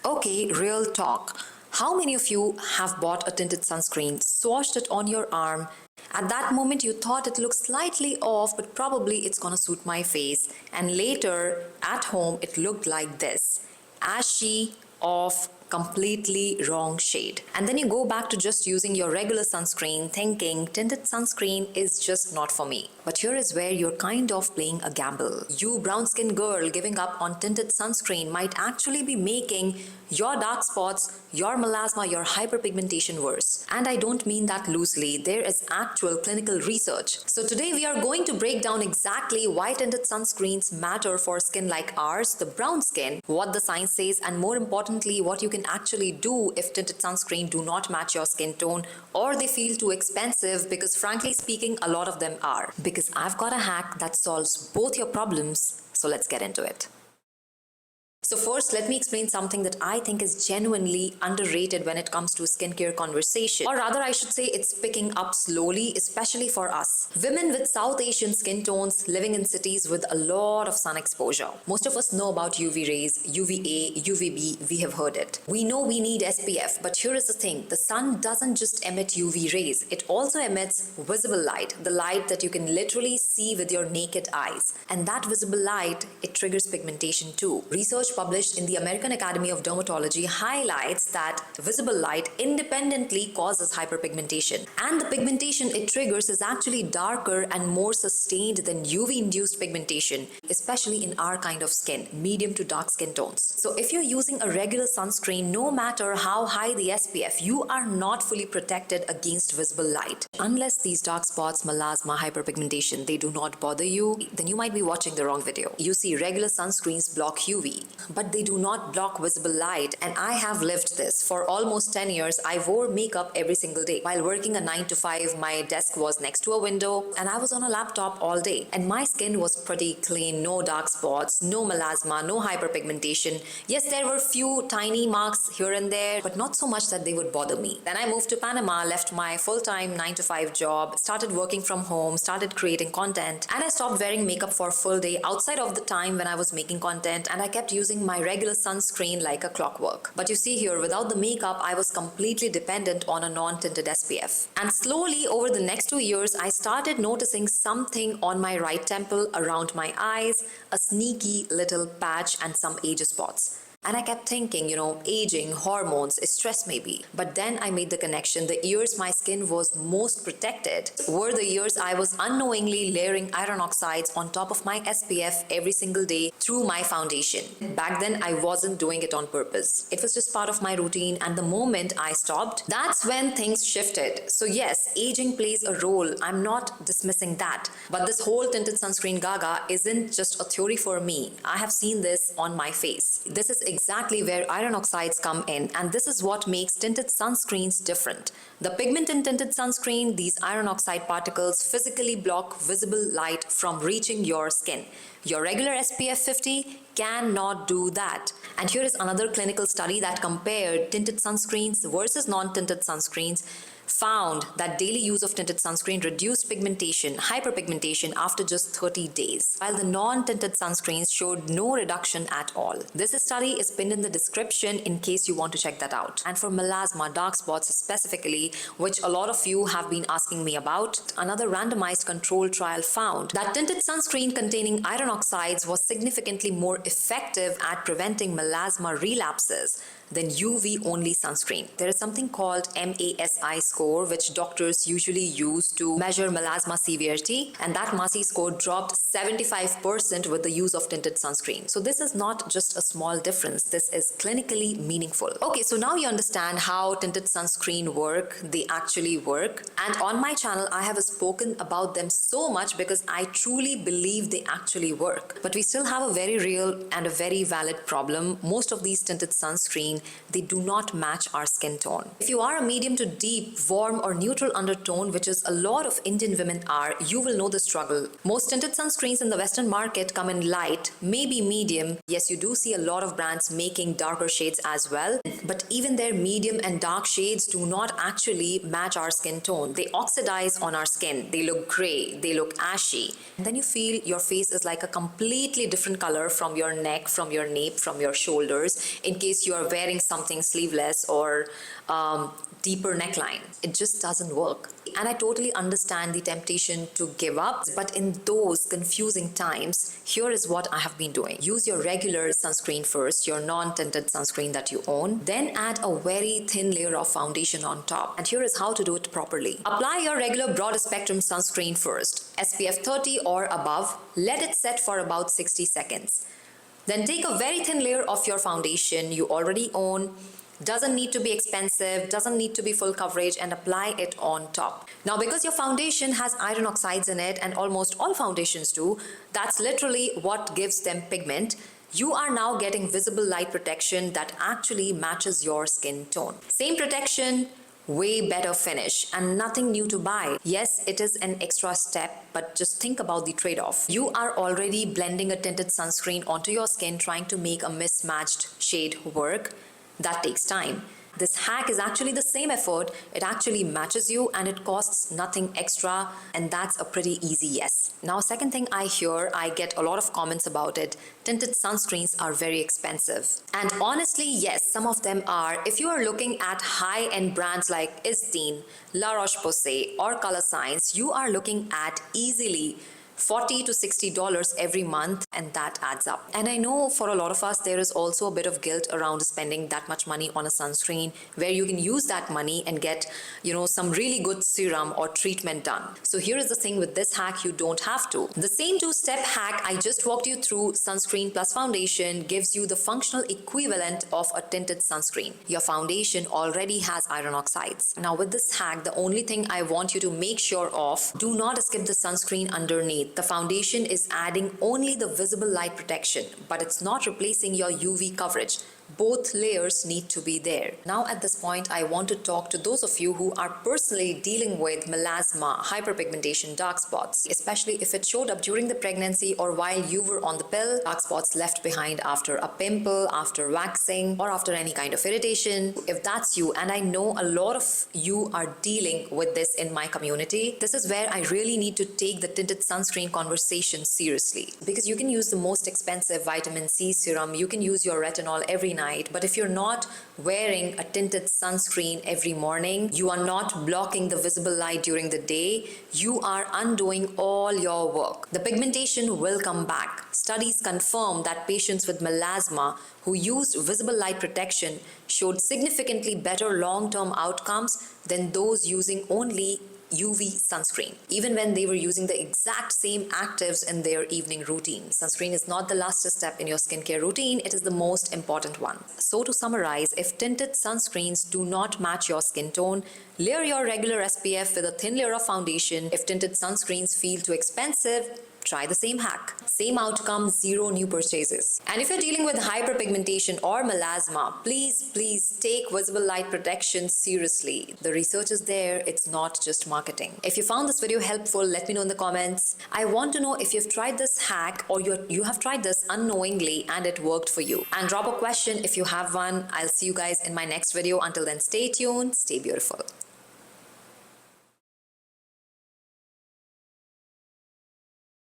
Okay, real talk. How many of you have bought a tinted sunscreen, swatched it on your arm? At that moment, you thought it looked slightly off, but probably it's gonna suit my face. And later, at home, it looked like this: ashy, off, completely wrong shade. And then you go back to just using your regular sunscreen, thinking tinted sunscreen is just not for me. But here is where you're kind of playing a gamble. You brown skinned girl giving up on tinted sunscreen might actually be making your dark spots, your melasma, your hyperpigmentation worse. And I don't mean that loosely. There is actual clinical research. So today we are going to break down exactly why tinted sunscreens matter for skin like ours, the brown skin, what the science says, and more importantly, what you can actually do if tinted sunscreen do not match your skin tone or they feel too expensive, because frankly speaking, a lot of them are. Because I've got a hack that solves both your problems. So let's get into it. So first, let me explain something that I think is genuinely underrated when it comes to skincare conversation. Or rather, I should say it's picking up slowly, especially for us. Women with South Asian skin tones living in cities with a lot of sun exposure. Most of us know about UV rays, UVA, UVB, we have heard it. We know we need SPF, but here is the thing. The sun doesn't just emit UV rays. It also emits visible light, the light that you can literally see with your naked eyes. And that visible light, it triggers pigmentation too. Research published in the American Academy of Dermatology highlights that visible light independently causes hyperpigmentation. And the pigmentation it triggers is actually darker and more sustained than UV-induced pigmentation, especially in our kind of skin, medium to dark skin tones. So if you're using a regular sunscreen, no matter how high the SPF, you are not fully protected against visible light. Unless these dark spots, melasma, hyperpigmentation, they do not bother you, then you might be watching the wrong video. You see, regular sunscreens block UV, but they do not block visible light, and I have lived this. For almost 10 years, I wore makeup every single day. While working a 9 to 5, my desk was next to a window, and I was on a laptop all day. And my skin was pretty clean, no dark spots, no melasma, no hyperpigmentation. Yes, there were few tiny marks here and there, but not so much that they would bother me. Then I moved to Panama, left my full-time 9 to 5 job, started working from home, started creating content, and I stopped wearing makeup for a full day outside of the time when I was making content, and I kept using my regular sunscreen like a clockwork. But you see here, without the makeup, I was completely dependent on a non-tinted SPF. And slowly, over the next 2 years, I started noticing something on my right temple, around my eyes, a sneaky little patch and some age spots. And I kept thinking, aging, hormones, stress maybe. But then I made the connection. The years my skin was most protected were the years I was unknowingly layering iron oxides on top of my SPF every single day through my foundation. Back then, I wasn't doing it on purpose. It was just part of my routine, and the moment I stopped, that's when things shifted. So yes, aging plays a role. I'm not dismissing that. But this whole tinted sunscreen gaga isn't just a theory for me. I have seen this on my face. This is exactly where iron oxides come in, and this is what makes tinted sunscreens different. The pigment in tinted sunscreen, these iron oxide particles physically block visible light from reaching your skin. Your regular SPF 50 cannot do that. And here is another clinical study that compared tinted sunscreens versus non-tinted sunscreens, found that daily use of tinted sunscreen reduced pigmentation, hyperpigmentation after just 30 days, while the non-tinted sunscreens showed no reduction at all. This study is pinned in the description in case you want to check that out. And for melasma, dark spots specifically, which a lot of you have been asking me about, another randomized control trial found that tinted sunscreen containing iron oxides was significantly more effective at preventing melasma relapses than UV-only sunscreen. There is something called MASI score, which doctors usually use to measure melasma severity, and that MASI score dropped 75% with the use of tinted sunscreen. So this is not just a small difference, this is clinically meaningful. Okay, so now you understand how tinted sunscreen work, they actually work. And on my channel, I have spoken about them so much because I truly believe they actually work. But we still have a very real and a very valid problem. Most of these tinted sunscreen, they do not match our skin tone. If you are a medium to deep, warm or neutral undertone, which is a lot of Indian women are, you will know the struggle. Most tinted sunscreens in the Western market come in light, maybe medium. Yes, you do see a lot of brands making darker shades as well, but even their medium and dark shades do not actually match our skin tone. They oxidize on our skin. They look gray, they look ashy. And then you feel your face is like a completely different color from your neck, from your nape, from your shoulders, in case you are wearing wearing something sleeveless or deeper neckline. It just doesn't work. And I totally understand the temptation to give up, but in those confusing times, here is what I have been doing. Use your regular sunscreen first, your non-tinted sunscreen that you own, then add a very thin layer of foundation on top. And here is how to do it properly. Apply your regular broad spectrum sunscreen first, SPF 30 or above. Let it set for about 60 seconds. Then take a very thin layer of your foundation you already own. Doesn't need to be expensive, doesn't need to be full coverage, and apply it on top. Now, because your foundation has iron oxides in it, and almost all foundations do, that's literally what gives them pigment. You are now getting visible light protection that actually matches your skin tone. Same protection, way better finish, and nothing new to buy. Yes, it is an extra step, but just think about the trade-off. You are already blending a tinted sunscreen onto your skin, trying to make a mismatched shade work. That takes time. This hack is actually the same effort. It actually matches you and it costs nothing extra, and that's a pretty easy yes. Now, second thing I hear, I get a lot of comments about it. Tinted sunscreens are very expensive. And honestly, yes, some of them are. If you are looking at high-end brands like Isdin, La Roche-Posay or Color Science, you are looking at easily $40 to $60 every month, and that adds up. And I know for a lot of us, there is also a bit of guilt around spending that much money on a sunscreen, where you can use that money and get, some really good serum or treatment done. So here is the thing with this hack, you don't have to. The same two-step hack I just walked you through, sunscreen plus foundation, gives you the functional equivalent of a tinted sunscreen. Your foundation already has iron oxides. Now with this hack, the only thing I want you to make sure of, do not skip the sunscreen underneath. The foundation is adding only the visible light protection, but it's not replacing your UV coverage. Both layers need to be there. Now at this point, I want to talk to those of you who are personally dealing with melasma, hyperpigmentation, dark spots, especially if it showed up during the pregnancy or while you were on the pill, dark spots left behind after a pimple, after waxing, or after any kind of irritation. If that's you, and I know a lot of you are dealing with this in my community, this is where I really need to take the tinted sunscreen conversation seriously. Because you can use the most expensive vitamin C serum, you can use your retinol every night, but if you're not wearing a tinted sunscreen every morning, you are not blocking the visible light during the day, you are undoing all your work. The pigmentation will come back. Studies confirm that patients with melasma who used visible light protection showed significantly better long-term outcomes than those using only UV sunscreen, even when they were using the exact same actives in their evening routine. Sunscreen is not the last step in your skincare routine, it is the most important one. So to summarize, if tinted sunscreens do not match your skin tone, layer your regular SPF with a thin layer of foundation. If tinted sunscreens feel too expensive, try the same hack. Same outcome, zero new purchases. And if you're dealing with hyperpigmentation or melasma, please take visible light protection seriously. The research is there, it's not just marketing. If you found this video helpful, let me know in the comments. I want to know if you've tried this hack or you have tried this unknowingly and it worked for you. And drop a question if you have one. I'll see you guys in my next video. Until then, stay tuned, stay beautiful.